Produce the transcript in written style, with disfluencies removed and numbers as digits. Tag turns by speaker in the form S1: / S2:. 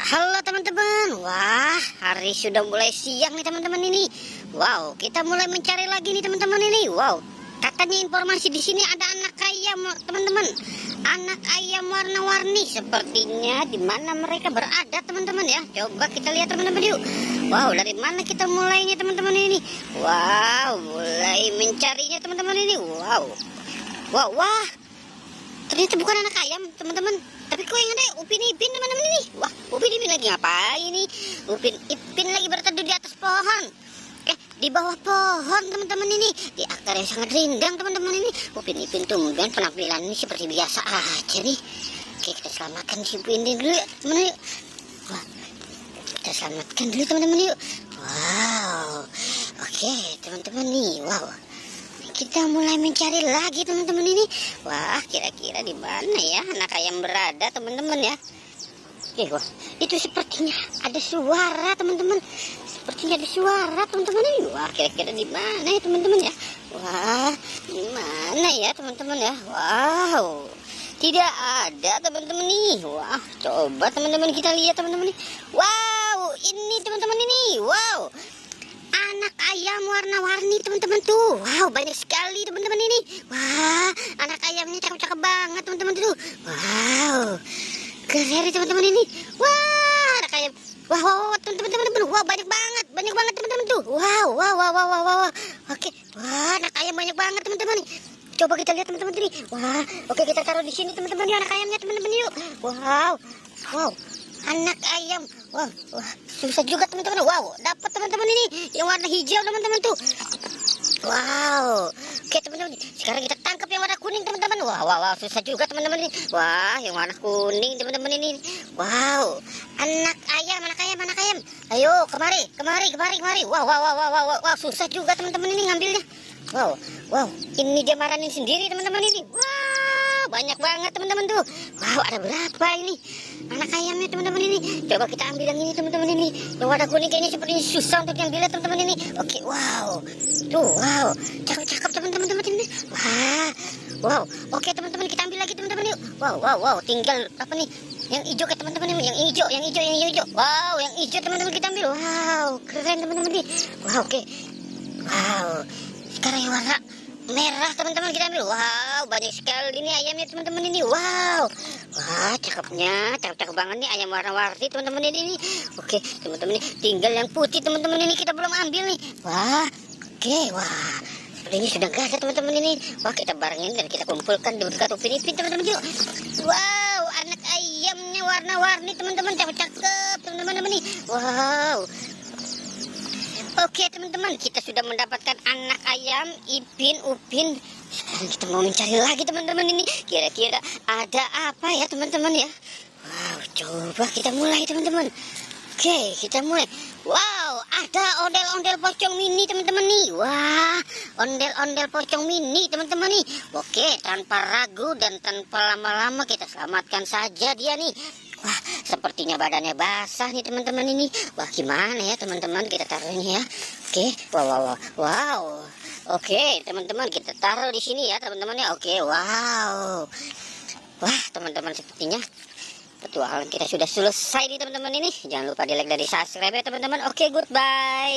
S1: Halo teman-teman. Wah, hari sudah mulai siang nih teman-teman ini. Wow, kita mulai mencari lagi nih teman-teman ini. Wow, katanya informasi di sini ada anak ayam teman-teman. Anak ayam warna-warni. Sepertinya di mana mereka berada teman-teman ya. Coba kita lihat teman-teman yuk. Wow, dari mana kita mulainya teman-teman ini? Wow, mulai mencarinya teman-teman ini. Wow, wow, wah. Ternyata bukan anak ayam teman-teman, tapi kok yang ada Upin Ipin teman-teman ini. Wah, Upin Ipin lagi ngapain ini? Upin Ipin lagi berteduh di atas pohon. Di bawah pohon teman-teman ini, di akar yang sangat rindang teman-teman ini. Upin Ipin tumben penampilan ini seperti biasa aja nih. Oke, kita selamatkan si Upin Ipin dulu ya teman-teman yuk. Wah, kita selamatkan dulu teman-teman yuk. Wow, oke teman-teman nih. Wow, kita mulai mencari lagi teman-teman ini. Wah, kira-kira di mana ya anak ayam berada teman-teman ya? Wah, itu sepertinya ada suara teman-teman. Sepertinya ada suara teman-teman ini. Wah, kira-kira di mana ya teman-teman ya? Wah, di mana ya teman-teman ya? Wow, tidak ada teman-teman nih. Wah, coba teman-teman kita lihat teman-teman nih. Wow, ini teman-teman ini. Wow, anak ayam warna-warni teman-teman tuh. Wow, banyak sekali teman-teman ini. Wah, anak ayamnya cakep-cakep banget teman-teman tuh. Wow, keren teman-teman ini. Wah, anak ayam. Wow, teman-teman. Wow, banyak banget teman-teman tuh. Wow. Oke, wah, anak ayam banyak banget teman-teman. Coba kita lihat teman-teman ini. Wah, oke, kita taruh di sini teman-teman yuk anak ayamnya teman-teman yuk. Wow, anak ayam. Wah, susah juga teman-teman. Wow, dapat teman-teman ini yang warna hijau teman-teman tuh. Wow, oke teman-teman. Sekarang kita tangkap yang warna kuning teman-teman. Wow, susah juga teman-teman ini. Wah, yang warna kuning teman-teman ini. Wow, anak ayam. Ayo, kemari. Wow, susah juga teman-teman ini ngambilnya. Wow, ini dia maranin sendiri teman-teman ini. Wah, banyak banget teman-teman tuh. Wow, ada berapa ini anak ayamnya teman-teman ini? Coba kita ambil yang ini teman-teman ini. Yang warna kuning kayaknya seperti susah untuk diambilnya teman-teman ini. Oke, wow. Tuh, wow. Cakep teman-teman ini. Wow. Oke teman-teman, kita ambil lagi teman-teman yuk. Wow. Tinggal apa nih? Yang hijau ke teman-teman ini, yang hijau. Wow, yang hijau teman-teman kita ambil. Wow, keren teman-teman ini. Wow, oke. Wow. Sekarang yang warna merah teman-teman kita ambil. Wow, banyak sekali nih ayamnya teman-teman ini. Wow, wah, cakep banget nih ayam warna-warni teman-teman ini. Oke teman-teman ini, tinggal yang putih teman-teman ini kita belum ambil nih. Wah, oke, wah, seperti ini sudah gak ada teman-teman ini. Wah, kita barengin dan kita kumpulkan di dekat Upin Ipin teman-teman yuk. Wow, anak ayamnya warna-warni teman-teman, cakep teman-teman nih. Wow. Oke teman-teman, kita sudah mendapatkan anak ayam Upin. Sekarang kita mau mencari lagi teman-teman ini. Kira-kira ada apa ya teman-teman ya? Wow, coba kita mulai teman-teman. Oke, kita mulai. Wow, ada ondel-ondel pocong mini teman-teman nih. Wah, ondel-ondel pocong mini teman-teman nih. Oke, tanpa ragu dan tanpa lama-lama kita selamatkan saja dia nih. Wah, sepertinya badannya basah nih teman-teman ini. Wah, gimana ya teman-teman, kita taruhnya ya. Oke, wow. Oke, teman-teman, kita taruh di sini ya teman-teman ya. Oke, wow. Wah, teman-teman, sepertinya petualangan kita sudah selesai nih teman-teman ini. Jangan lupa di like dan di subscribe ya teman-teman. Oke, goodbye.